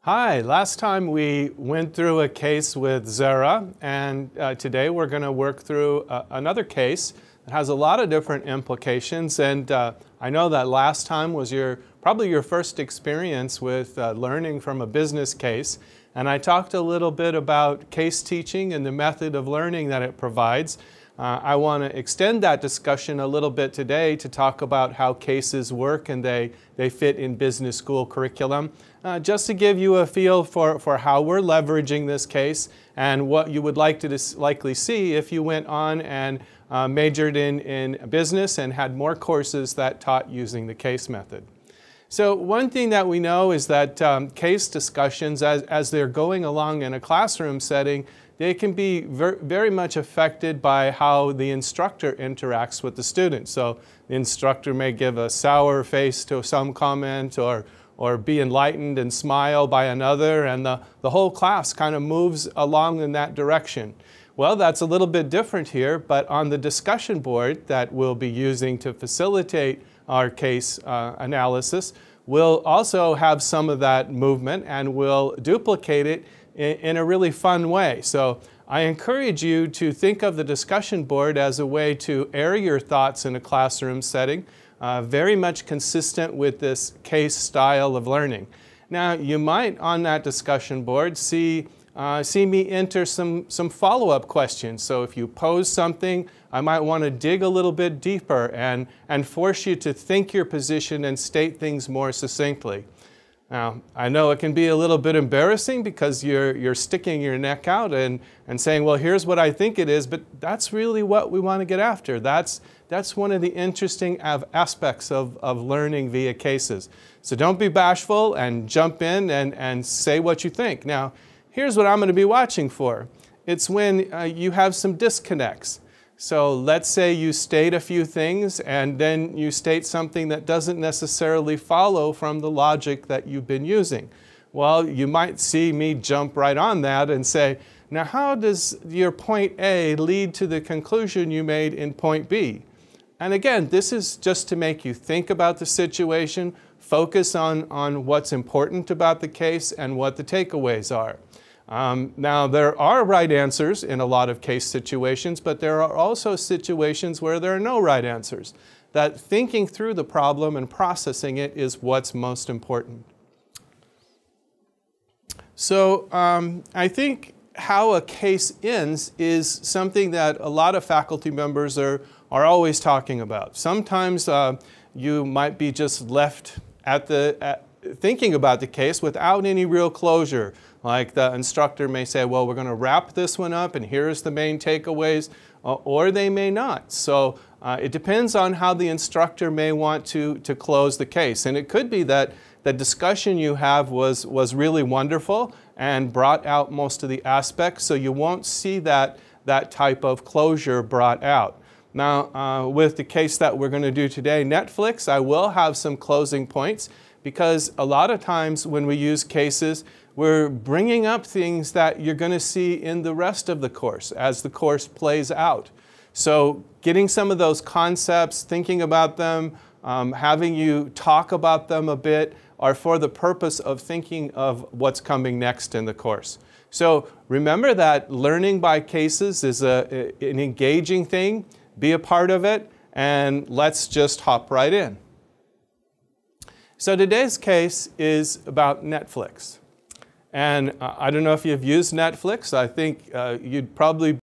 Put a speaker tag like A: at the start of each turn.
A: Hi, last time we went through a case with Zara, and today we're going to work through another case that has a lot of different implications. And I know that last time was probably your first experience with learning from a business case. And I talked a little bit about case teaching and the method of learning that it provides. I want to extend that discussion a little bit today to talk about how cases work and they fit in business school curriculum, just to give you a feel for how we're leveraging this case and what you would like to likely see if you went on and majored in business and had more courses that taught using the case method. So one thing that we know is that case discussions, as they're going along in a classroom setting, they can be very much affected by how the instructor interacts with the student. So the instructor may give a sour face to some comment or be enlightened and smile by another, and the whole class kind of moves along in that direction. Well, that's a little bit different here, but on the discussion board that we'll be using to facilitate our case analysis, we'll also have some of that movement and we'll duplicate it in a really fun way. So I encourage you to think of the discussion board as a way to air your thoughts in a classroom setting, very much consistent with this case style of learning. Now, you might on that discussion board see me enter some follow-up questions. So if you pose something, I might want to dig a little bit deeper and force you to think your position and state things more succinctly. Now, I know it can be a little bit embarrassing because you're sticking your neck out and saying, well, here's what I think it is, but that's really what we want to get after. That's one of the interesting aspects of learning via cases. So don't be bashful and jump in and say what you think. Now, here's what I'm going to be watching for. It's when you have some disconnects. So let's say you state a few things and then you state something that doesn't necessarily follow from the logic that you've been using. Well, you might see me jump right on that and say, now how does your point A lead to the conclusion you made in point B? And again, this is just to make you think about the situation, focus on what's important about the case and what the takeaways are. Now, there are right answers in a lot of case situations, but there are also situations where there are no right answers. That thinking through the problem and processing it is what's most important. So I think how a case ends is something that a lot of faculty members are always talking about. Sometimes you might be just left thinking about the case without any real closure. Like the instructor may say, well, we're going to wrap this one up and here's the main takeaways, or they may not. So it depends on how the instructor may want to close the case. And it could be that the discussion you have was really wonderful and brought out most of the aspects, so you won't see that type of closure brought out. Now, with the case that we're going to do today, Netflix, I will have some closing points, because a lot of times when we use cases, we're bringing up things that you're going to see in the rest of the course as the course plays out. So getting some of those concepts, thinking about them, having you talk about them a bit are for the purpose of thinking of what's coming next in the course. So remember that learning by cases is an engaging thing. Be a part of it, and let's just hop right in. So today's case is about Netflix. And I don't know if you've used Netflix. I think you'd probably